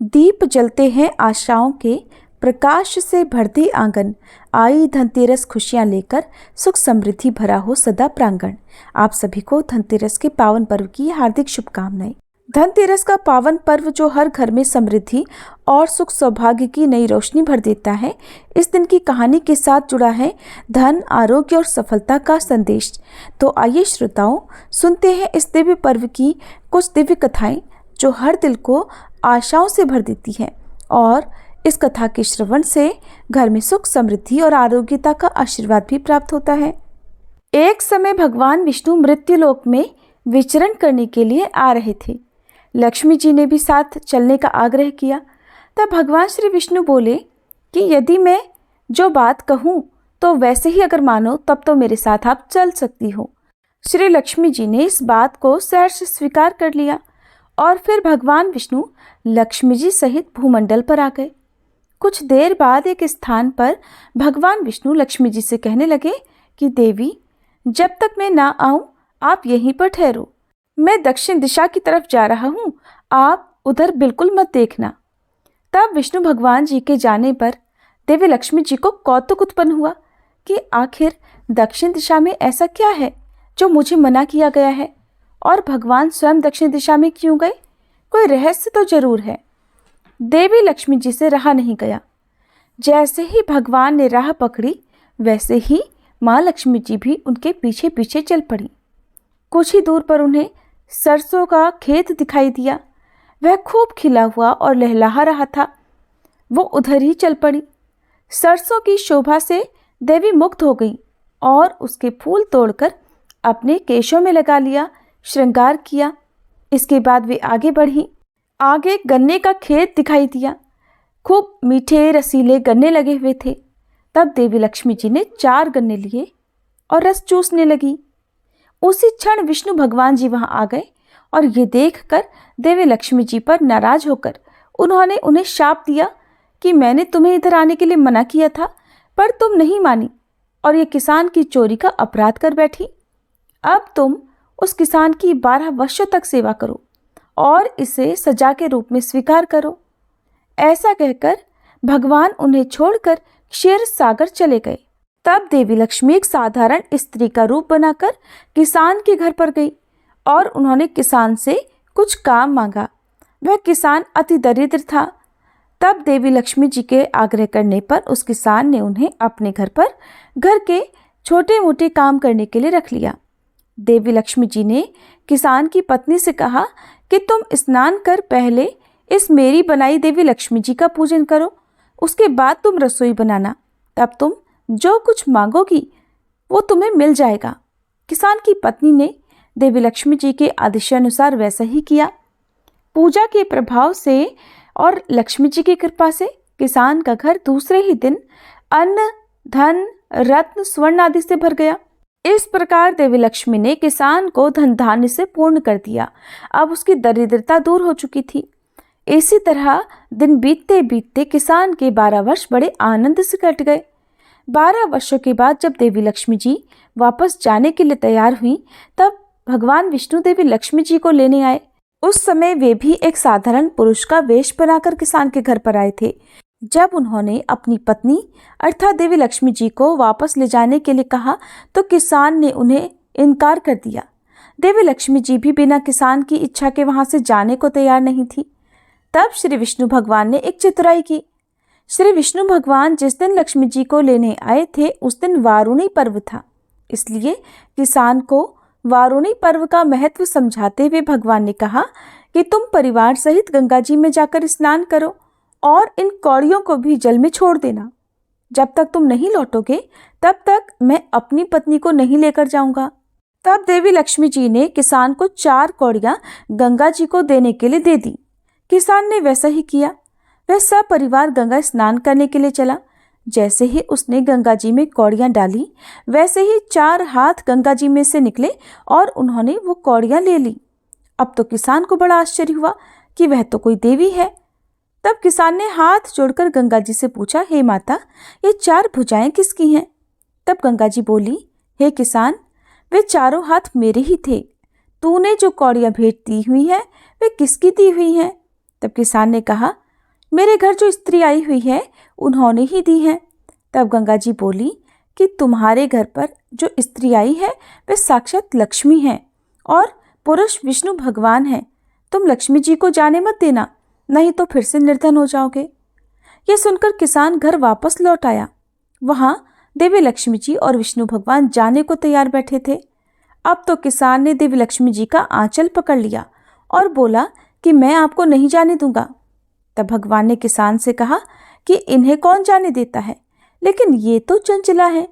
दीप जलते हैं आशाओं के, प्रकाश से भरती आंगन। आई धनतेरस खुशियां लेकर, सुख समृद्धि भरा हो सदा प्रांगण। आप सभी को धनतेरस के पावन पर्व की हार्दिक शुभकामनाएं। धनतेरस का पावन पर्व जो हर घर में समृद्धि और सुख सौभाग्य की नई रोशनी भर देता है, इस दिन की कहानी के साथ जुड़ा है धन, आरोग्य और सफलता का संदेश। तो आइए श्रोताओं, सुनते हैं इस दिव्य पर्व की कुछ दिव्य कथाएं जो हर दिल को आशाओं से भर देती है। और इस कथा के श्रवण से घर में सुख, समृद्धि और आरोग्यता का आशीर्वाद भी प्राप्त होता है। एक समय भगवान विष्णु मृत्युलोक में विचरण करने के लिए आ रहे थे। लक्ष्मी जी ने भी साथ चलने का आग्रह किया। तब भगवान श्री विष्णु बोले कि यदि मैं जो बात कहूँ तो वैसे ही अगर मानो तब तो मेरे साथ आप चल सकती हो। श्री लक्ष्मी जी ने इस बात को सहर्ष स्वीकार कर लिया और फिर भगवान विष्णु लक्ष्मी जी सहित भूमंडल पर आ गए। कुछ देर बाद एक स्थान पर भगवान विष्णु लक्ष्मी जी से कहने लगे कि देवी, जब तक मैं ना आऊं आप यहीं पर ठहरो। मैं दक्षिण दिशा की तरफ जा रहा हूं, आप उधर बिल्कुल मत देखना। तब विष्णु भगवान जी के जाने पर देवी लक्ष्मी जी को कौतुक उत्पन्न हुआ कि आखिर दक्षिण दिशा में ऐसा क्या है जो मुझे मना किया गया है, और भगवान स्वयं दक्षिण दिशा में क्यों गए? कोई रहस्य तो जरूर है। देवी लक्ष्मी जी से रहा नहीं गया। जैसे ही भगवान ने राह पकड़ी, वैसे ही माँ लक्ष्मी जी भी उनके पीछे पीछे चल पड़ी। कुछ ही दूर पर उन्हें सरसों का खेत दिखाई दिया। वह खूब खिला हुआ और लहलहा रहा था। वो उधर ही चल पड़ी। सरसों की शोभा से देवी मुग्ध हो गई और उसके फूल तोड़कर अपने केशों में लगा लिया, श्रृंगार किया। इसके बाद वे आगे बढ़ी। आगे गन्ने का खेत दिखाई दिया। खूब मीठे रसीले गन्ने लगे हुए थे। तब देवी लक्ष्मी जी ने 4 गन्ने लिए और रस चूसने लगी। उसी क्षण विष्णु भगवान जी वहां आ गए और ये देखकर देवी लक्ष्मी जी पर नाराज होकर उन्होंने उन्हें शाप दिया कि मैंने तुम्हें इधर आने के लिए मना किया था, पर तुम नहीं मानी और ये किसान की चोरी का अपराध कर बैठी। अब तुम उस किसान की 12 वर्षों तक सेवा करो और इसे सजा के रूप में स्वीकार करो। ऐसा कहकर भगवान उन्हें छोड़कर क्षीर सागर चले गए। तब देवी लक्ष्मी एक साधारण स्त्री का रूप बनाकर किसान के घर पर गई और उन्होंने किसान से कुछ काम मांगा। वह किसान अति दरिद्र था। तब देवी लक्ष्मी जी के आग्रह करने पर उस किसान ने उन्हें अपने घर पर घर के छोटे मोटे काम करने के लिए रख लिया। देवी लक्ष्मी जी ने किसान की पत्नी से कहा कि तुम स्नान कर पहले इस मेरी बनाई देवी लक्ष्मी जी का पूजन करो, उसके बाद तुम रसोई बनाना। तब तुम जो कुछ मांगोगी वो तुम्हें मिल जाएगा। किसान की पत्नी ने देवी लक्ष्मी जी के आदेशानुसार वैसा ही किया। पूजा के प्रभाव से और लक्ष्मी जी की कृपा से किसान का घर दूसरे ही दिन अन्न, धन, रत्न, स्वर्ण आदि से भर गया। इस प्रकार देवी लक्ष्मी ने किसान को धन धान्य से पूर्ण कर दिया। अब उसकी दरिद्रता दूर हो चुकी थी। इसी तरह दिन बीतते बीतते किसान के 12 वर्ष बड़े आनंद से कट गए। 12 वर्षों के बाद जब देवी लक्ष्मी जी वापस जाने के लिए तैयार हुई, तब भगवान विष्णु देवी लक्ष्मी जी को लेने आए। उस समय वे भी एक साधारण पुरुष का वेश बनाकर किसान के घर पर आए थे। जब उन्होंने अपनी पत्नी अर्थात देवी लक्ष्मी जी को वापस ले जाने के लिए कहा तो किसान ने उन्हें इनकार कर दिया। देवी लक्ष्मी जी भी बिना किसान की इच्छा के वहां से जाने को तैयार नहीं थी। तब श्री विष्णु भगवान ने एक चतुराई की। श्री विष्णु भगवान जिस दिन लक्ष्मी जी को लेने आए थे उस दिन वारुणी पर्व था। इसलिए किसान को वारुणी पर्व का महत्व समझाते हुए भगवान ने कहा कि तुम परिवार सहित गंगा जी में जाकर स्नान करो और इन कौड़ियों को भी जल में छोड़ देना। जब तक तुम नहीं लौटोगे तब तक मैं अपनी पत्नी को नहीं लेकर जाऊंगा। तब देवी लक्ष्मी जी ने किसान को 4 कौड़ियां गंगा जी को देने के लिए दे दी। किसान ने वैसा ही किया। वह सब परिवार गंगा स्नान करने के लिए चला। जैसे ही उसने गंगा जी में कौड़ियां डाली, वैसे ही 4 हाथ गंगा जी में से निकले और उन्होंने वो कौड़ियां ले ली। अब तो किसान को बड़ा आश्चर्य हुआ कि वह तो कोई देवी है। तब किसान ने हाथ जोड़कर गंगा जी से पूछा, हे माता, ये 4 भुजाएं किसकी हैं? तब गंगा जी बोली, हे किसान, वे चारों हाथ मेरे ही थे। तूने जो कौड़ियां भेंट दी हुई हैं वे किसकी दी हुई हैं? तब किसान ने कहा, मेरे घर जो स्त्री आई हुई है उन्होंने ही दी है। तब गंगा जी बोली कि तुम्हारे घर पर जो स्त्री आई है वे साक्षात लक्ष्मी है और पुरुष विष्णु भगवान है। तुम लक्ष्मी जी को जाने मत देना, नहीं तो फिर से निर्धन हो जाओगे। यह सुनकर किसान घर वापस लौट आया। वहां देवी लक्ष्मी जी और विष्णु भगवान जाने को तैयार बैठे थे। अब तो किसान ने देवी लक्ष्मी जी का आंचल पकड़ लिया और बोला कि मैं आपको नहीं जाने दूंगा। तब भगवान ने किसान से कहा कि इन्हें कौन जाने देता है, लेकिन ये तो चंचला है,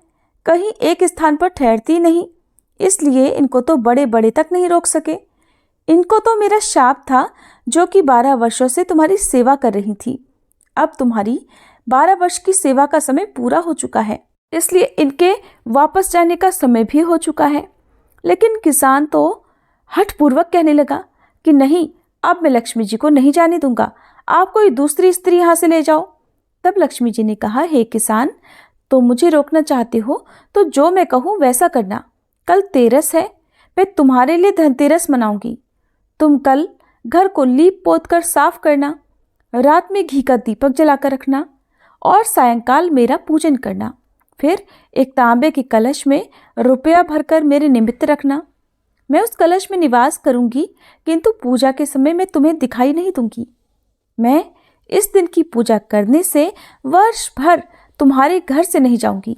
कहीं एक स्थान पर ठहरती नहीं, इसलिए इनको तो बड़े बड़े तक नहीं रोक सके। इनको तो मेरा शाप था जो कि 12 वर्षों से तुम्हारी सेवा कर रही थी। अब तुम्हारी 12 वर्ष की सेवा का समय पूरा हो चुका है, इसलिए इनके वापस जाने का समय भी हो चुका है। लेकिन किसान तो हठपूर्वक कहने लगा कि नहीं, अब मैं लक्ष्मी जी को नहीं जाने दूंगा, आप कोई दूसरी स्त्री यहाँ से ले जाओ। तब लक्ष्मी जी ने कहा, हे किसान, तो मुझे रोकना चाहते हो तो जो मैं कहूँ वैसा करना। कल तेरस है, मैं तुम्हारे लिए धनतेरस मनाऊंगी। तुम कल घर को लीप पोत कर साफ करना, रात में घी का दीपक जलाकर रखना और सायंकाल मेरा पूजन करना। फिर एक तांबे के कलश में रुपया भरकर मेरे निमित्त रखना। मैं उस कलश में निवास करूंगी, किंतु पूजा के समय मैं तुम्हें दिखाई नहीं दूंगी। मैं इस दिन की पूजा करने से वर्ष भर तुम्हारे घर से नहीं जाऊंगी।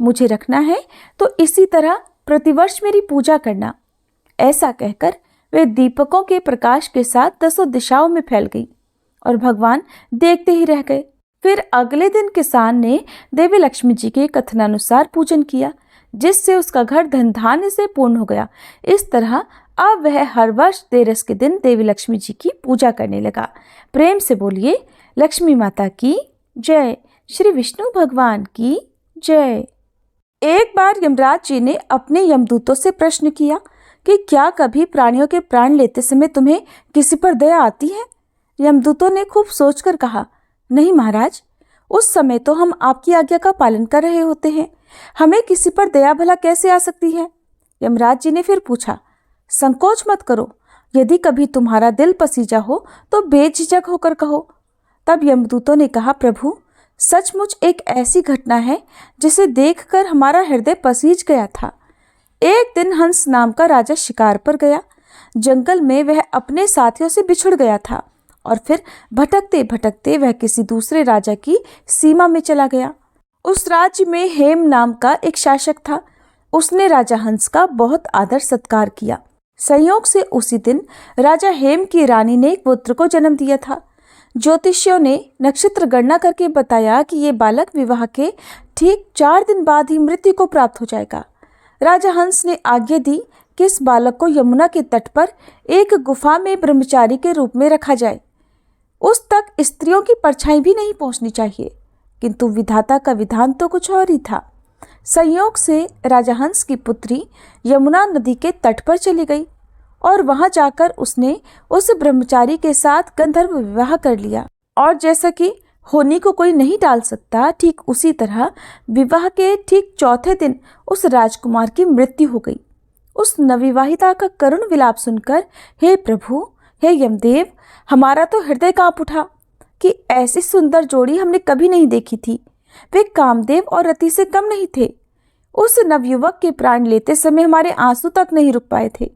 मुझे रखना है तो इसी तरह प्रतिवर्ष मेरी पूजा करना। ऐसा कहकर वे दीपकों के प्रकाश के साथ 10 दिशाओं में फैल गई और भगवान देखते ही रह गए। फिर अगले दिन किसान ने देवी लक्ष्मी जी के कथनानुसार पूजन किया, जिससे उसका घर धन धान्य से पूर्ण हो गया। इस तरह अब वह हर वर्ष तेरस के दिन देवी लक्ष्मी जी की पूजा करने लगा। प्रेम से बोलिए, लक्ष्मी माता की जय, श्री विष्णु भगवान की जय। एक बार यमराज जी ने अपने यमदूतों से प्रश्न किया कि क्या कभी प्राणियों के प्राण लेते समय तुम्हें किसी पर दया आती है? यमदूतों ने खूब सोचकर कहा, नहीं महाराज, उस समय तो हम आपकी आज्ञा का पालन कर रहे होते हैं, हमें किसी पर दया भला कैसे आ सकती है? यमराज जी ने फिर पूछा, संकोच मत करो, यदि कभी तुम्हारा दिल पसीजा हो तो बेझिझक होकर कहो। तब यमदूतों ने कहा, प्रभु, सचमुच एक ऐसी घटना है जिसे देखकर हमारा हृदय पसीज गया था। एक दिन हंस नाम का राजा शिकार पर गया। जंगल में वह अपने साथियों से बिछुड़ गया था और फिर भटकते भटकते वह किसी दूसरे राजा की सीमा में चला गया। उस राज्य में हेम नाम का एक शासक था। उसने राजा हंस का बहुत आदर सत्कार किया। संयोग से उसी दिन राजा हेम की रानी ने एक पुत्र को जन्म दिया था। ज्योतिषियों ने नक्षत्र गणना करके बताया कि ये बालक विवाह के ठीक 4 दिन बाद ही मृत्यु को प्राप्त हो जाएगा। राजा हंस ने आज्ञा दी कि इस बालक को यमुना के तट पर एक गुफा में ब्रह्मचारी के रूप में रखा जाए। उस तक स्त्रियों की परछाई भी नहीं पहुंचनी चाहिए, किंतु विधाता का विधान तो कुछ और ही था। संयोग से राजा हंस की पुत्री यमुना नदी के तट पर चली गई और वहां जाकर उसने उस ब्रह्मचारी के साथ गंधर्व विवाह कर लिया। और जैसा कि होनी को कोई नहीं टाल सकता, ठीक उसी तरह विवाह के ठीक चौथे दिन उस राजकुमार की मृत्यु हो गई। उस नवविवाहिता का करुण विलाप सुनकर, हे प्रभु, हे यमदेव, हमारा तो हृदय कांप उठा कि ऐसी सुंदर जोड़ी हमने कभी नहीं देखी थी। वे कामदेव और रति से कम नहीं थे। उस नवयुवक के प्राण लेते समय हमारे आंसू तक नहीं रुक पाए थे।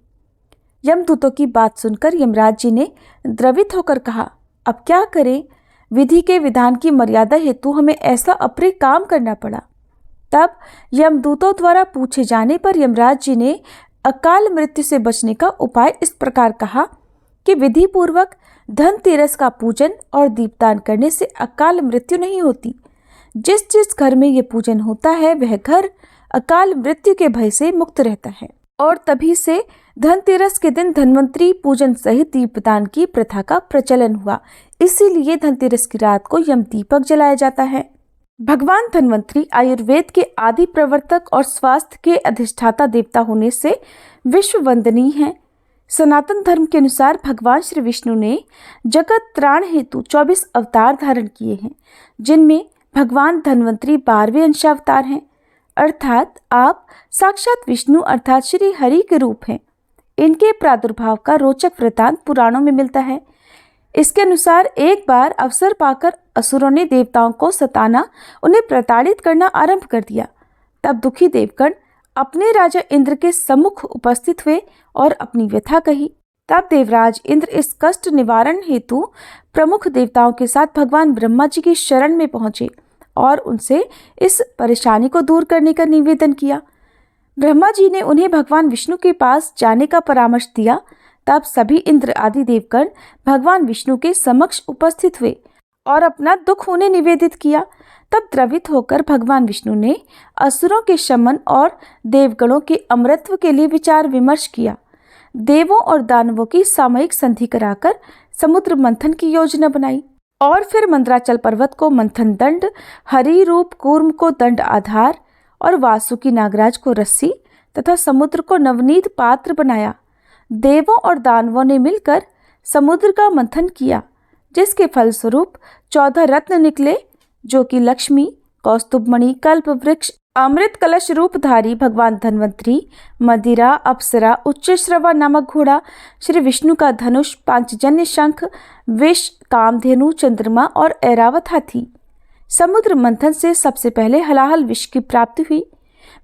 यमदूतों की बात सुनकर यमराज जी ने द्रवित होकर कहा, अब क्या करें, विधि के विधान की मर्यादा हेतु हमें ऐसा अप्रिय काम करना पड़ा। तब यमदूतों द्वारा पूछे जाने पर यमराज जी ने अकाल मृत्यु से बचने का उपाय इस प्रकार कहा कि विधि पूर्वक धनतेरस का पूजन और दीपदान करने से अकाल मृत्यु नहीं होती। जिस जिस घर में ये पूजन होता है वह घर अकाल मृत्यु के भय से मुक्त रहता है। और तभी से धनतेरस के दिन धन्वंतरी पूजन सहित दीपदान की प्रथा का प्रचलन हुआ। इसीलिए धनतेरस की रात को यम दीपक जलाया जाता है। भगवान धन्वंतरी आयुर्वेद के आदि प्रवर्तक और स्वास्थ्य के अधिष्ठाता देवता होने से विश्व वंदनीय हैं। सनातन धर्म के अनुसार भगवान श्री विष्णु ने जगत त्राण हेतु 24 अवतार धारण किए हैं, जिनमें भगवान धन्वंतरी 12वें अंशावतार हैं, अर्थात आप साक्षात विष्णु अर्थात श्री हरि के रूप हैं। इनके प्रादुर्भाव का रोचक वृतांत पुराणों में मिलता है। इसके अनुसार एक बार अवसर पाकर असुरों ने देवताओं को सताना, उन्हें प्रताड़ित करना आरंभ कर दिया। तब दुखी देवगण अपने राजा इंद्र के सम्मुख उपस्थित हुए और अपनी व्यथा कही। तब देवराज इंद्र इस कष्ट निवारण हेतु प्रमुख देवताओं के साथ भगवान ब्रह्मा जी की शरण में पहुंचे और उनसे इस परेशानी को दूर करने का निवेदन किया। ब्रह्मा जी ने उन्हें भगवान विष्णु के पास जाने का परामर्श दिया। तब सभी इंद्र आदि देवगण भगवान विष्णु के समक्ष उपस्थित हुए और अपना दुख उन्हें निवेदित किया। तब द्रवित होकर भगवान विष्णु ने असुरों के शमन और देवगणों के अमरत्व के लिए विचार विमर्श किया। देवों और दानवों की सामयिक संधि कराकर समुद्र मंथन की योजना बनाई और फिर मंदराचल पर्वत को मंथन दंड, हरि रूप कूर्म को दंड आधार और वासुकी नागराज को रस्सी तथा समुद्र को नवनीत पात्र बनाया। देवों और दानवों ने मिलकर समुद्र का मंथन किया, जिसके फलस्वरूप 14 रत्न निकले, जो कि लक्ष्मी, कौस्तुभमणि, कल्प वृक्ष, अमृत कलश रूपधारी भगवान धन्वंतरी, मदिरा, अप्सरा, उच्चश्रवा नामक घोड़ा, श्री विष्णु का धनुष, पांचजन्य शंख, विष, कामधेनु, चंद्रमा और ऐरावत हाथी। समुद्र मंथन से सबसे पहले हलाहल विष की प्राप्ति हुई।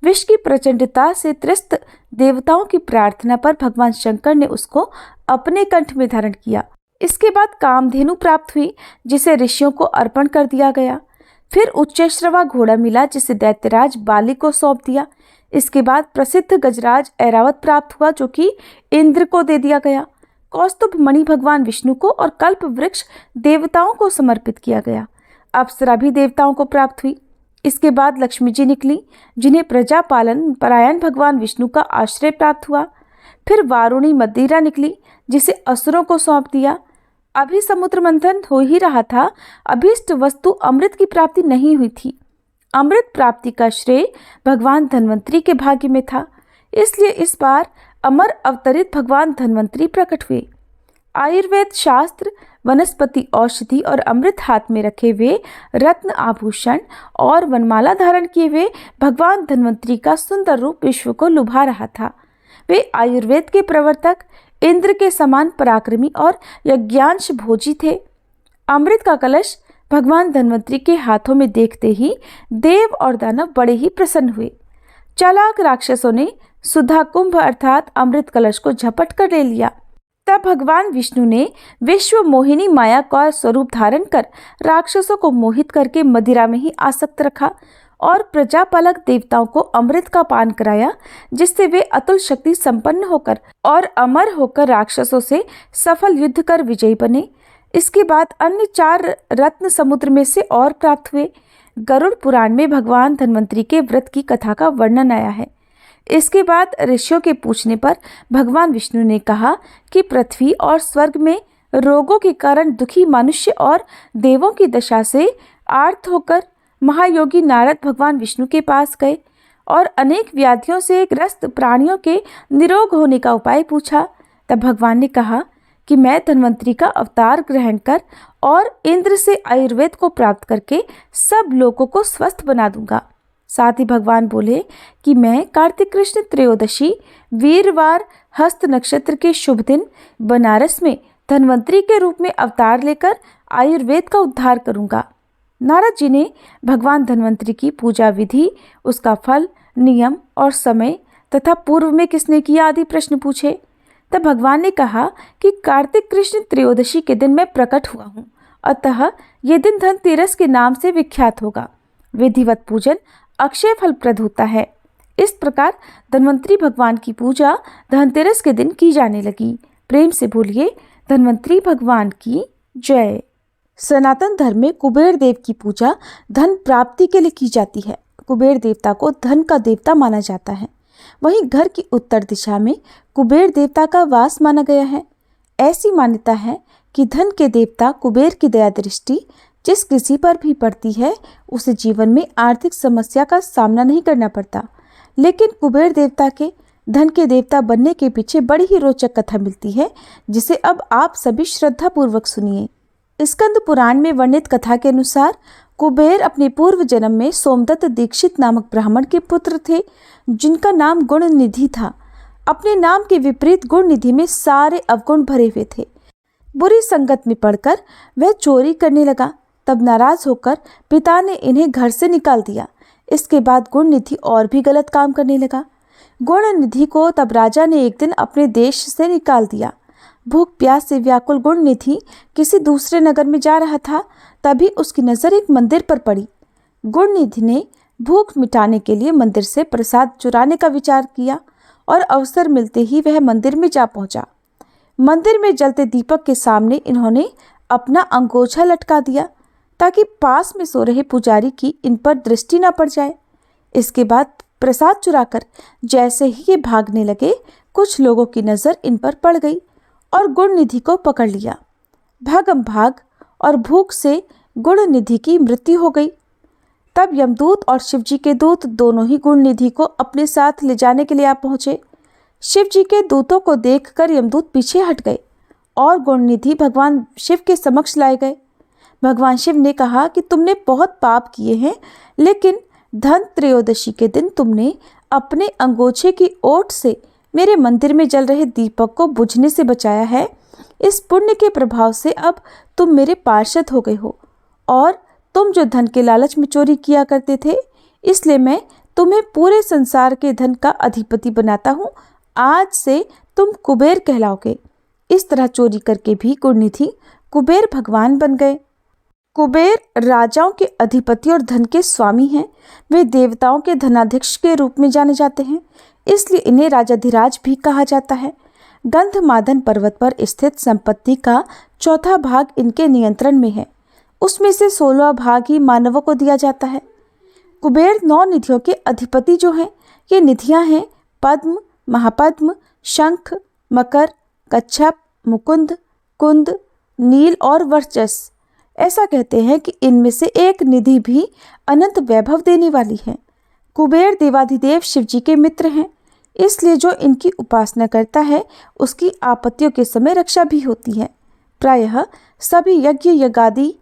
विष की प्रचंडता से त्रस्त देवताओं की प्रार्थना पर भगवान शंकर ने उसको अपने कंठ में धारण किया। इसके बाद कामधेनु प्राप्त हुई, जिसे ऋषियों को अर्पण कर दिया गया। फिर उच्चश्रवा घोड़ा मिला, जिसे दैत्यराज बाली को सौंप दिया। इसके बाद प्रसिद्ध गजराज ऐरावत प्राप्त हुआ, जो कि इंद्र को दे दिया गया। कौस्तुभ मणि भगवान विष्णु को और कल्प वृक्ष देवताओं को समर्पित किया गया। अप्सरा भी देवताओं को प्राप्त हुई। इसके बाद लक्ष्मी जी निकली, जिन्हें प्रजा पालन परायण भगवान विष्णु का आश्रय प्राप्त हुआ। फिर वारुणी मदिरा निकली, जिसे असुरों को सौंप दिया। अभी समुद्र मंथन हो ही रहा था, अभीष्ट वस्तु अमृत की प्राप्ति नहीं हुई थी। अमृत प्राप्ति का श्रेय भगवान धन्वंतरी के भाग्य में था, इसलिए इस बार अमर अवतरित भगवान धन्वंतरी प्रकट हुए। आयुर्वेद शास्त्र, वनस्पति औषधि और अमृत हाथ में रखे हुए रत्न आभूषण और वनमाला धारण किए हुए भगवान धन्वंतरी का सुंदर रूप विश्व को लुभा रहा था। वे आयुर्वेद के प्रवर्तक, इंद्र के समान पराक्रमी और यज्ञांश भोजी थे। अमृत का कलश भगवान धन्वंतरी के हाथों में देखते ही देव और दानव बड़े ही प्रसन्न हुए। चालाक राक्षसों ने सुधा कुंभ अर्थात अमृत कलश को झपट कर ले लिया। तब भगवान विष्णु ने विश्व मोहिनी माया का स्वरूप धारण कर राक्षसों को मोहित करके मदिरा में ही आसक्त रखा और प्रजापालक देवताओं को अमृत का पान कराया, जिससे वे अतुल शक्ति संपन्न होकर और अमर होकर राक्षसों से सफल युद्ध कर विजयी बने। इसके बाद अन्य 4 रत्न समुद्र में से और प्राप्त हुए। गरुड़ पुराण में भगवान धन्वंतरी के व्रत की कथा का वर्णन आया है। इसके बाद ऋषियों के पूछने पर भगवान विष्णु ने कहा कि पृथ्वी और स्वर्ग में रोगों के कारण दुखी मनुष्य और देवों की दशा से आर्त होकर महायोगी नारद भगवान विष्णु के पास गए और अनेक व्याधियों से ग्रस्त प्राणियों के निरोग होने का उपाय पूछा। तब भगवान ने कहा कि मैं धन्वंतरी का अवतार ग्रहण कर और इंद्र से आयुर्वेद को प्राप्त करके सब लोगों को स्वस्थ बना दूंगा। साथ ही भगवान बोले कि मैं कार्तिक कृष्ण त्रयोदशी वीरवार हस्त नक्षत्र के शुभ दिन बनारस में धन्वंतरी के रूप में अवतार लेकर आयुर्वेद का उद्धार करूंगा। नारद जी ने भगवान धन्वंतरी की पूजा विधि, उसका फल, नियम और समय तथा पूर्व में किसने किया आदि प्रश्न पूछे। तब भगवान ने कहा कि कार्तिक कृष्ण त्रयोदशी के दिन मैं प्रकट हुआ हूँ, अतः ये दिन धनतेरस के नाम से विख्यात होगा। विधिवत पूजन अक्षय फलप्रद होता है। इस प्रकार धन्वंतरी भगवान की पूजा धनतेरस के दिन की जाने लगी। प्रेम से बोलिए धन्वंतरी भगवान की जय। सनातन धर्म में कुबेर देव की पूजा धन प्राप्ति के लिए की जाती है। कुबेर देवता को धन का देवता माना जाता है। वहीं घर की उत्तर दिशा में कुबेर देवता का वास माना गया है। ऐसी मान्यता है कि धन के देवता कुबेर की दया दृष्टि जिस किसी पर भी पड़ती है, उसे जीवन में आर्थिक समस्या का सामना नहीं करना पड़ता। लेकिन कुबेर देवता के धन के देवता बनने के पीछे बड़ी ही रोचक कथा मिलती है, जिसे अब आप सभी श्रद्धा पूर्वक सुनिए। स्कंद पुराण में वर्णित कथा के अनुसार कुबेर अपने पूर्व जन्म में सोमदत्त दीक्षित नामक ब्राह्मण के पुत्र थे, जिनका नाम गुण निधि था। अपने नाम के विपरीत गुण निधि में सारे अवगुण भरे हुए थे। बुरी संगत में पड़कर वह चोरी करने लगा। तब नाराज होकर पिता ने इन्हें घर से निकाल दिया। इसके बाद गुणनिधि और भी गलत काम करने लगा। गुणनिधि को तब राजा ने एक दिन अपने देश से निकाल दिया। भूख प्यास से व्याकुल गुणनिधि किसी दूसरे नगर में जा रहा था। तभी उसकी नज़र एक मंदिर पर पड़ी। गुणनिधि ने भूख मिटाने के लिए मंदिर से प्रसाद चुराने का विचार किया और अवसर मिलते ही वह मंदिर में जा पहुंचा। मंदिर में जलते दीपक के सामने इन्होंने अपना अंगोछा लटका दिया ताकि पास में सो रहे पुजारी की इन पर दृष्टि न पड़ जाए। इसके बाद प्रसाद चुराकर जैसे ही ये भागने लगे, कुछ लोगों की नज़र इन पर पड़ गई और गुणनिधि को पकड़ लिया। भागम भाग और भूख से गुणनिधि की मृत्यु हो गई। तब यमदूत और शिवजी के दूत दोनों ही गुणनिधि को अपने साथ ले जाने के लिए आ पहुंचे। शिवजी के दूतों को देखकर यमदूत पीछे हट गए और गुणनिधि भगवान शिव के समक्ष लाए गए। भगवान शिव ने कहा कि तुमने बहुत पाप किए हैं, लेकिन धन त्रयोदशी के दिन तुमने अपने अंगोछे की ओट से मेरे मंदिर में जल रहे दीपक को बुझने से बचाया है। इस पुण्य के प्रभाव से अब तुम मेरे पार्षद हो गए हो और तुम जो धन के लालच में चोरी किया करते थे, इसलिए मैं तुम्हें पूरे संसार के धन का अधिपति बनाता हूँ। आज से तुम कुबेर कहलाओगे। इस तरह चोरी करके भी गुणनिधि कुबेर भगवान बन गए। कुबेर राजाओं के अधिपति और धन के स्वामी हैं। वे देवताओं के धनाध्यक्ष के रूप में जाने जाते हैं, इसलिए इन्हें राजाधिराज भी कहा जाता है। गंधमादन पर्वत पर स्थित संपत्ति का चौथा भाग इनके नियंत्रण में है। उसमें से 16वां भाग ही मानवों को दिया जाता है। कुबेर 9 निधियों के अधिपति जो हैं, ये निधियां हैं पद्म, महापद्म, शंख, मकर, कच्छप, मुकुंद, कुंद, नील और वर्चस। ऐसा कहते हैं कि इनमें से एक निधि भी अनंत वैभव देने वाली है। कुबेर देवाधिदेव शिवजी के मित्र हैं, इसलिए जो इनकी उपासना करता है उसकी आपत्तियों के समय रक्षा भी होती है। प्रायः सभी यज्ञ यज्ञादि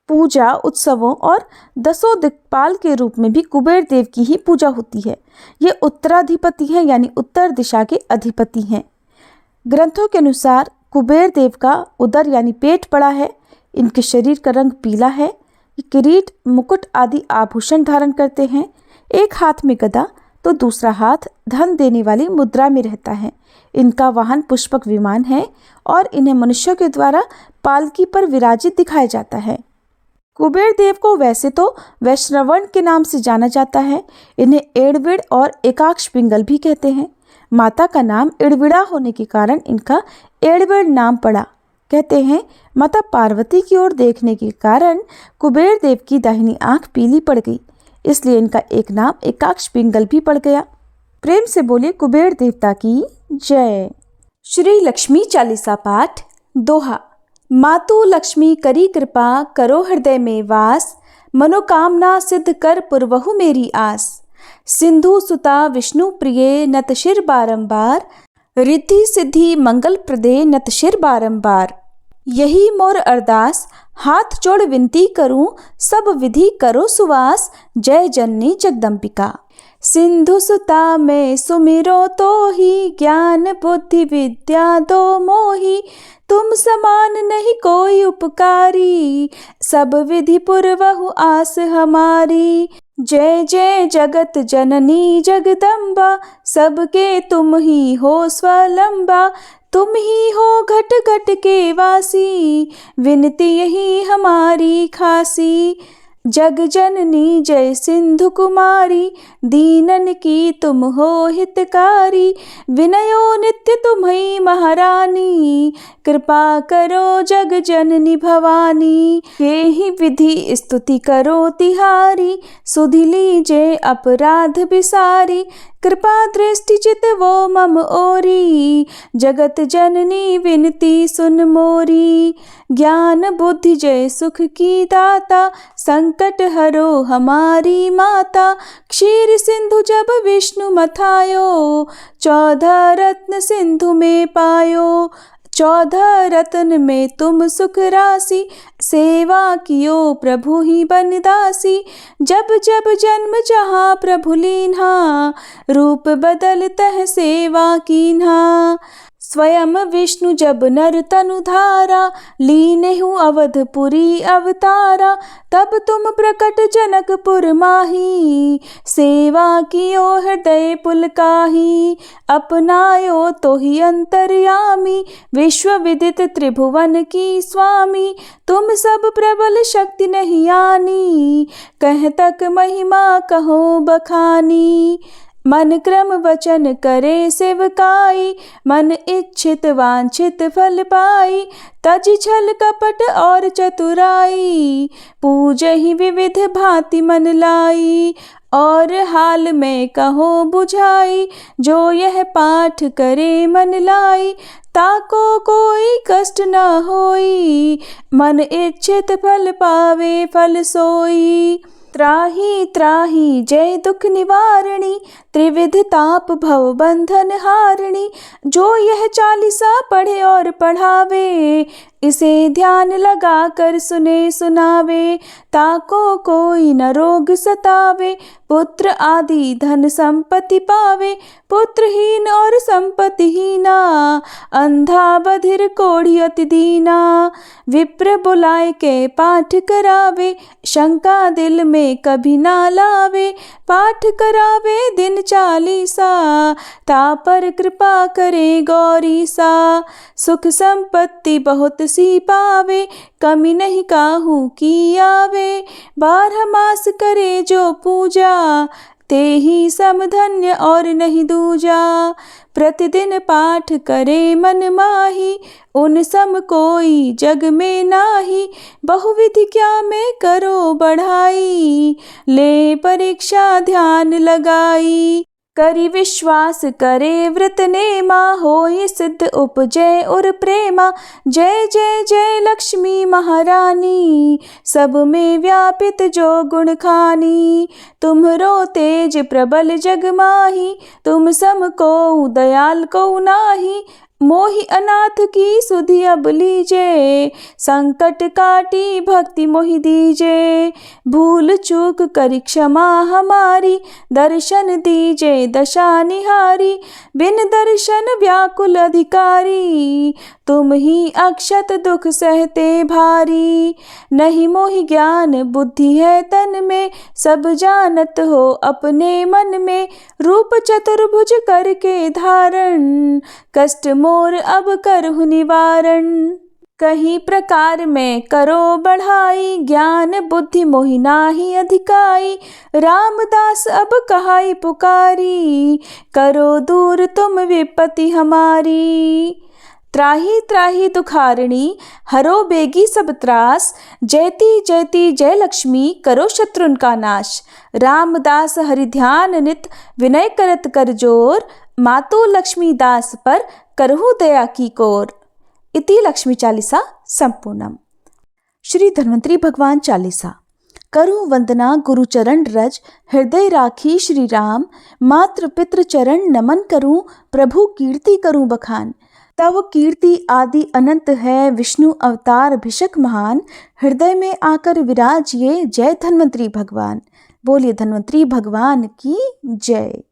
पूजा उत्सवों और 10 दिक्पाल के रूप में भी कुबेर देव की ही पूजा होती है। ये उत्तराधिपति हैं, यानी उत्तर दिशा के अधिपति हैं। ग्रंथों के अनुसार कुबेर देव का उदर यानी पेट बड़ा है। इनके शरीर का रंग पीला है। ये किरीट, मुकुट आदि आभूषण धारण करते हैं। एक हाथ में गदा तो दूसरा हाथ धन देने वाली मुद्रा में रहता है। इनका वाहन पुष्पक विमान है और इन्हें मनुष्यों के द्वारा पालकी पर विराजित दिखाया जाता है। कुबेर देव को वैसे तो वैश्रवण के नाम से जाना जाता है। इन्हें एड़विड़ और एकाक्ष पिंगल भी कहते हैं। माता का नाम एड़विड़ा होने के कारण इनका एड़विड़ नाम पड़ा। कहते हैं माता पार्वती की ओर देखने के कारण कुबेर देव की दाहिनी आंख पीली पड़ गई, इसलिए इनका एक नाम एकाक्ष पिंगल भी पड़ गया। प्रेम से बोले कुबेर देवता की जय। श्री लक्ष्मी चालीसा पाठ। दोहा। मातु लक्ष्मी करी कृपा, करो हृदय में वास, मनोकामना सिद्ध कर पुरवहु मेरी आस। सिंधु सुता विष्णु प्रिय, नत शिर बारंबार, रिद्धि सिद्धि मंगल प्रदे, नत शिर बारंबार। यही मोर अरदास, हाथ जोड़ विनती करूं, सब विधि करो सुवास, जय जननी जगदम्बिका। सिंधु सुता में सुमिरो तो ही, ज्ञान बुद्धि विद्या दो मोही, तुम समान नहीं कोई उपकारी, सब विधि पुरवहु आस हमारी। जय जय जगत जननी जगदम्बा, सबके तुम ही हो स्वलंबा, तुम ही हो घट घट के वासी, विनती यही हमारी खासी। जग जननी जय सिंधु कुमारी, दीनन की तुम हो हितकारी, विनयो नित्य तुम्ही महारानी, कृपा करो जग जननी भवानी। ये ही विधि स्तुति करो तिहारी, सुधि लीजे अपराध बिसारी, कृपा दृष्टि चित वो मम ओरी, जगत जननी विनती सुन मोरी। ज्ञान बुद्धि जय सुख की दाता, संकट हरो हमारी माता, क्षीर सिंधु जब विष्णु मथायो, 14 रत्न सिंधु में पायो। 14 रत्न में तुम सुख राशि, सेवा कियो प्रभु ही बनदासी। जब जब जन्म जहाँ प्रभु लीन्हा, रूप बदल तह सेवा कीन्हा। स्वयं विष्णु जब नर तनु धारा, लीनेहु अवधपुरी अवतारा। तब तुम प्रकट जनकपुर माही, सेवा कियो हृदय पुलकाही। अपनायो तो ही अंतर्यामी, विश्व विदित त्रिभुवन की स्वामी। तुम सब प्रबल शक्ति नहीं आनी, कह तक महिमा कहो बखानी। मन क्रम वचन करे सेवकाई, मन इच्छित वांछित फल पाई। तज छल कपट और चतुराई, पूजहि विविध भांति मन लाई। और हाल में कहो बुझाई, जो यह पाठ करे मन लाई। ताको कोई कष्ट न होई, मन इच्छित फल पावे फल सोई। त्राहि त्राहि जय दुख निवारणी, त्रिविध ताप भव बंधन हारिणी। जो यह चालीसा पढ़े और पढ़ावे, इसे ध्यान लगा कर सुने सुनावे। ताको कोई न रोग सतावे, पुत्र आदि धन संपत्ति पावे। पुत्रहीन और संपत्तिहीना, अंधा बधिर कोढ़ी अति दीना। विप्र बुलाए के पाठ करावे, शंका दिल में कभी ना लावे। पाठ करावे दिन चालीसा, ता पर कृपा करे गौरी सा। सुख संपत्ति बहुत सी पावे, कमी नहीं काहू की आवे। 12 मास करे जो पूजा, ते ही समधन्य और नहीं दूजा। प्रतिदिन पाठ करे मन माही, उन सम कोई जग में नाही। बहुविधि क्या में करो बढ़ाई, ले परीक्षा ध्यान लगाई। करी विश्वास करे व्रत नेमा, होई सिद्ध उपजय और प्रेमा। जय जय जय लक्ष्मी महारानी, सब में व्यापित जो गुण खानी। तुम्हरो तेज प्रबल जग माही, तुम सम को दयाल को नाही। मोहि अनाथ की सुधि अब लीजे, संकट काटी भक्ति मोहि दीजे। भूल चूक करी क्षमा हमारी, दर्शन दीजे दशा निहारी। बिन दर्शन व्याकुल अधिकारी, तुम ही अक्षत दुख सहते भारी। नहीं मोहि ज्ञान बुद्धि है तन में, सब जानत हो अपने मन में। रूप चतुर्भुज करके धारण, कष्ट मोर अब करहु निवारण। कहीं प्रकार में करो बढ़ाई, ज्ञान बुद्धि मोहि नाही अधिकाई। रामदास अब कहाई पुकारी, करो दूर तुम विपत्ति हमारी। त्राहि त्राहि दुखारिणी, हरो बेगी सब त्रास। जयति जयति जय लक्ष्मी, करो शत्रुन का नाश। रामदास हरि ध्यान नित, विनय करत कर जोर। मातु लक्ष्मी दास पर, करहु दया की कोर। इति लक्ष्मी चालीसा संपूर्णम। श्री धन्वंतरी भगवान चालीसा। करु वंदना गुरु चरण रज, हृदय राखी श्री राम। मात्र पितृ चरण नमन करूं, प्रभु कीर्ति करूं बखान। तव कीर्ति आदि अनंत है, विष्णु अवतार भिषक महान। हृदय में आकर विराजिए, जय धन्वंतरी भगवान। बोलिए धन्वंतरी भगवान की जय।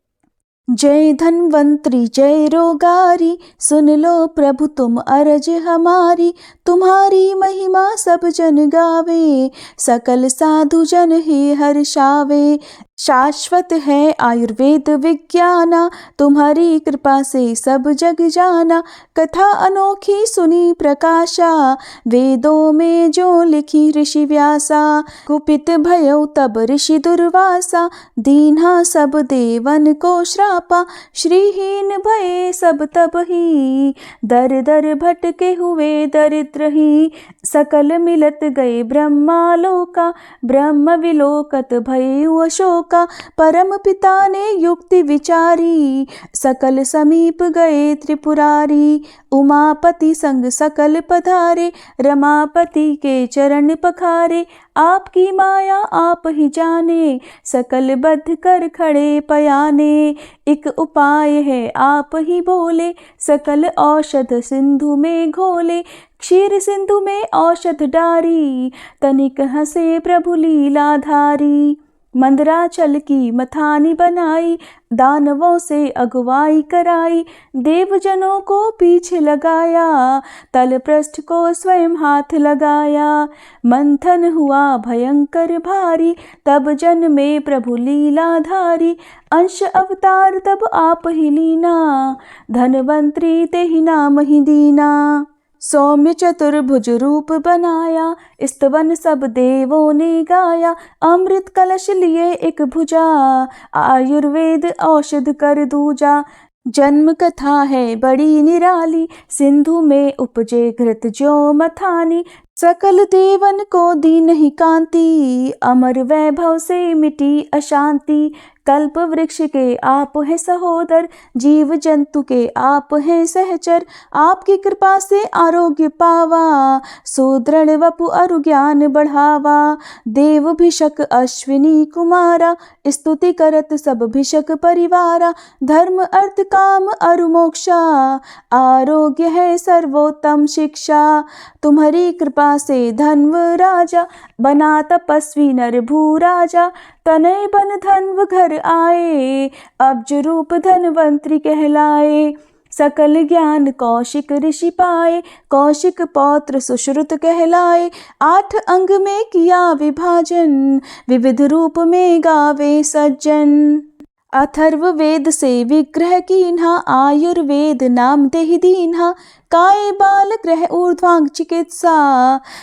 जय धन्वंतरी जय रोगारी, सुन लो प्रभु तुम अरज हमारी। तुम्हारी महिमा सब जन गावे, सकल साधु जन ही हर्षावे। शाश्वत है आयुर्वेद विज्ञाना, तुम्हारी कृपा से सब जग जाना। कथा अनोखी सुनी प्रकाशा, वेदों में जो लिखी ऋषि व्यासा। कुपित भयउ तब ऋषि दुर्वासा, दीन्हा सब देवन को श्रापा। श्रीहीन भये सब तब ही, दर दर भटके हुए दरिद्र ही। सकल मिलत गए ब्रह्मालोका, ब्रह्म विलोकत भयउ अशोका। परम पिता ने युक्ति विचारी, सकल समीप गए त्रिपुरारी। उमापति संग सकल पधारे, रमापति के चरण पखारे। आपकी माया आप ही जाने, सकल बद्ध कर खड़े पयाने। एक उपाय है आप ही बोले, सकल औषध सिंधु में घोले। क्षीर सिंधु में औषध डारी, तनिक हंसे प्रभु लीलाधारी। मंदराचल की मथानी बनाई, दानवों से अगुवाई कराई, देवजनों को पीछे लगाया, तल पृष्ठ को स्वयं हाथ लगाया। मंथन हुआ भयंकर भारी, तब जन्मे प्रभु लीलाधारी, अंश अवतार तब आप ही लीना, धनवंतरी ते ही नाम ही दीना। सौम्य चतुर्भुज रूप बनाया, स्तवन सब देवों ने गाया, अमृत कलश लिए एक भुजा, आयुर्वेद औषध कर दूजा। जन्म कथा है बड़ी निराली, सिंधु में उपजे घृत ज्यों मथानी, सकल देवन को दी नहीं कांति, अमर वैभव से मिटी अशांति। कल्प वृक्ष के आप हैं सहोदर, जीव जंतु के आप हैं सहचर, आपकी कृपा से आरोग्य पावा, सुदृढ़ वपु अरु ज्ञान बढ़ावा। देव भिषक अश्विनी कुमारा, स्तुति करत सब भिषक परिवारा, धर्म अर्थ काम अरु मोक्षा, आरोग्य है सर्वोत्तम शिक्षा। तुम्हारी कृपा से धन्व राजा, बना तपस्वी नर भू राजा, तनय बन धन्व घर आए, अब्ज रूप धनवंतरी कहलाए। सकल ज्ञान कौशिक ऋषि पाए, कौशिक पौत्र सुश्रुत कहलाए। 8 अंग में किया विभाजन, विविध रूप में गावे सज्जन। अथर्व वेद से विग्रह कीन्हा, आयुर्वेद नाम देहि दीन्हा, काय बाल ग्रह ऊर्ध्वांग चिकित्सा,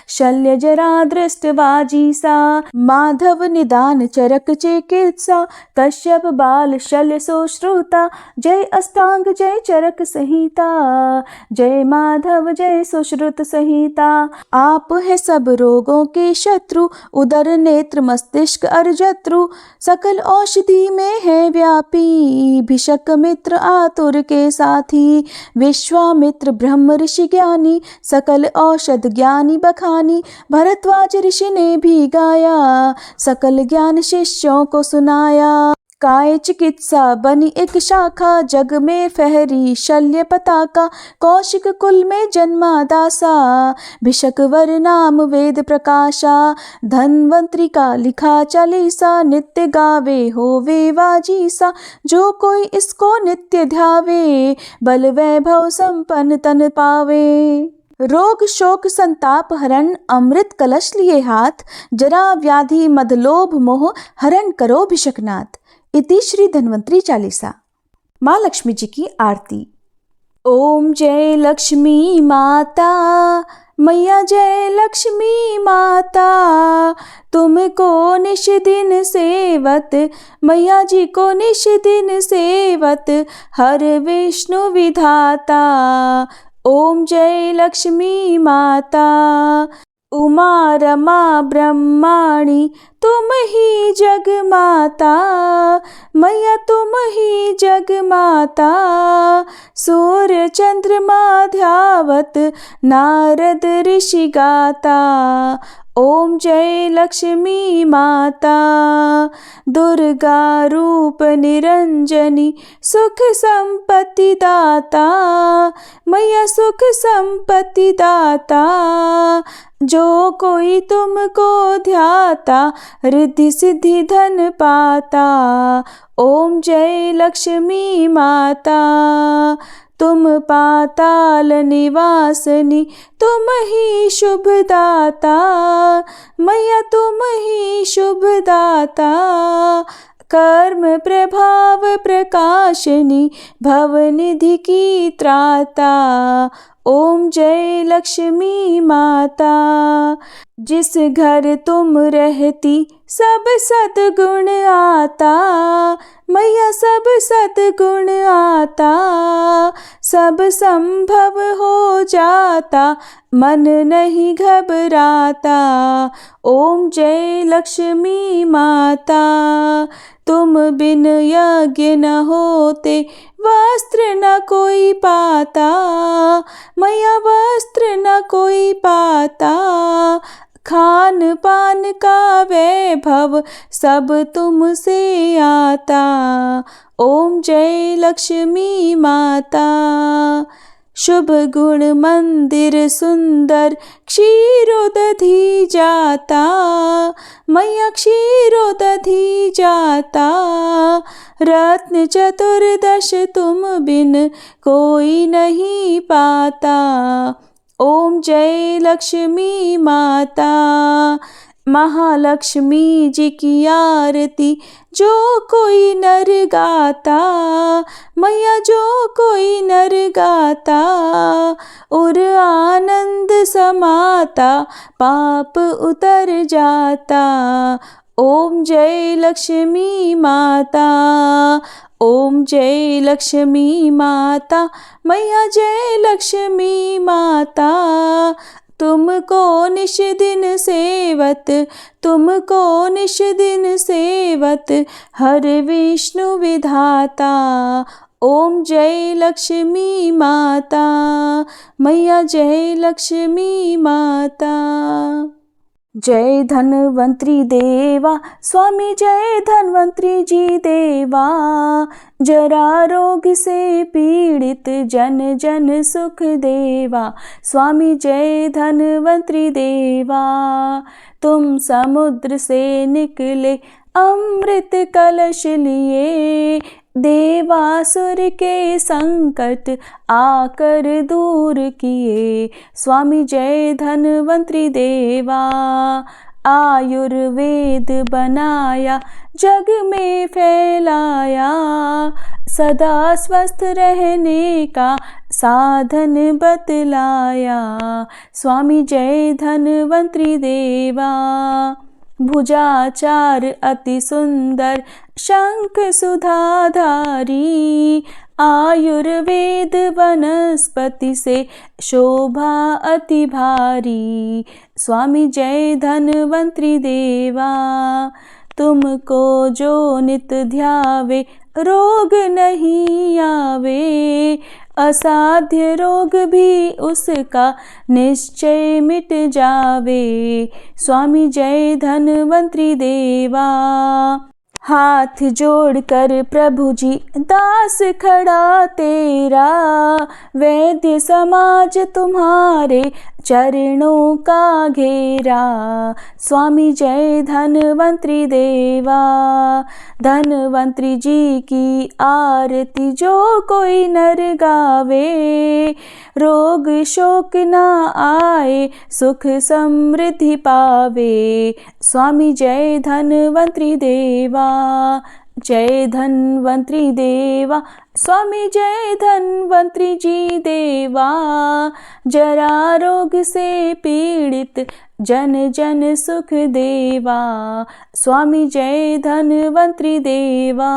शल्य जरा दृष्ट वाजीसा। माधव निदान चरक चिकित्सा, कश्यप बाल शल्य सुश्रुता, जय अष्टांग जय चरक संहिता, जय माधव जय सुश्रुत संहिता। आप है सब रोगों के शत्रु, उदर नेत्र मस्तिष्क अर्जत्रु, सकल औषधि में है व्यापी, भिषक मित्र आतुर के साथी। विश्वामित्र ब्रह्म ऋषि ज्ञानी, सकल औषध ज्ञानी बखानी, भरद्वाज ऋषि ने भी गाया, सकल ज्ञान शिष्यों को सुनाया। काय चिकित्सा बनी एक शाखा, जग में फहरी शल्य पताका, कौशिक कुल में जन्मा दासा, भिषक वर नाम वेद प्रकाशा। धन्वंतरी का लिखा चालीसा, नित्य गावे होवे वाजीसा, जो कोई इसको नित्य ध्यावे, बल वैभव संपन्न तन पावे। रोग शोक संताप हरण, अमृत कलश लिए हाथ, जरा व्याधि मद लोभ मोह, हरण करो भिषकनाथ। इति श्री धन्वंतरी चालीसा। माँ लक्ष्मी जी की आरती। ओम जय लक्ष्मी माता, मैया जय लक्ष्मी माता, तुमको निश दिन सेवत, मैया जी को निश दिन सेवत, हर विष्णु विधाता। ओम जय लक्ष्मी माता, उमा रमा ब्रह्माणी, तुम ही जग माता, मैया तुम ही जग माता। सूर्य चंद्रमा ध्यावत, नारद ऋषि गाता। ओम जय लक्ष्मी माता, दुर्गा रूप निरंजनी, सुख संपत्ति दाता, मैया सुख संपत्ति दाता। जो कोई तुमको ध्याता, रिद्धि सिद्धि धन पाता। ओम जय लक्ष्मी माता, तुम पाताल निवासनी, तुम ही शुभ दाता, मैया तुम ही शुभ दाता। कर्म प्रभाव प्रकाशनी, भवनिधि की त्राता। ओम जय लक्ष्मी माता, जिस घर तुम रहती सब सद्गुण आता, मैया सब सद्गुण आता। सब संभव हो जाता, मन नहीं घबराता। ओम जय लक्ष्मी माता, तुम बिन यज्ञ न होते, वस्त्र न कोई पाता, मैया वस्त्र न कोई पाता। खान पान का वैभव सब तुमसे आता। ओम जय लक्ष्मी माता, शुभ गुण मंदिर सुंदर, क्षीरोदधि जाता, मैया क्षीरोदधि जाता, रत्न चतुर्दश तुम बिन कोई नहीं पाता। ओम जय लक्ष्मी माता। महालक्ष्मी जी की आरती जो कोई नर गाता, मैया जो कोई नर गाता, और आनंद समाता पाप उतर जाता। ओम जय लक्ष्मी माता। ओम जय लक्ष्मी माता। मैया जय लक्ष्मी माता। तुमको निश दिन सेवत, तुमको निश दिन सेवत, हर विष्णु विधाता। ओम जय लक्ष्मी माता। मैया जय लक्ष्मी माता। जय धन्वंतरी देवा, स्वामी जय धन्वंतरी जी देवा। जरा रोग से पीड़ित जन जन सुख देवा, स्वामी जय धन्वंतरी देवा। तुम समुद्र से निकले अमृत कलश लिए, देवासुर के संकट आकर दूर किए, स्वामी जय धन्वंतरी देवा। आयुर्वेद बनाया जग में फैलाया, सदा स्वस्थ रहने का साधन बतलाया, स्वामी जय धन्वंतरी देवा। भुजाचार अति सुंदर शंख सुधाधारी, आयुर्वेद वनस्पति से शोभा अति भारी, स्वामी जय धन्वंतरी देवा। तुमको जो नित ध्यावे रोग नहीं आवे, असाध्य रोग भी उसका निश्चय मिट जावे, स्वामी जय धन्वंतरी देवा। हाथ जोड़कर प्रभु जी दास खड़ा तेरा, वैद्य समाज तुम्हारे चरणों का घेरा, स्वामी जय धन्वंतरी देवा। धन्वंतरी जी की आरती जो कोई नर गावे, रोग शोक ना आए सुख समृद्धि पावे, स्वामी जय धन्वंतरी देवा। जय धन्वंतरी देवा, स्वामी जय धन्वंतरी जी देवा। जरा रोग से पीड़ित जन जन सुख देवा, स्वामी जय धन्वंतरी देवा।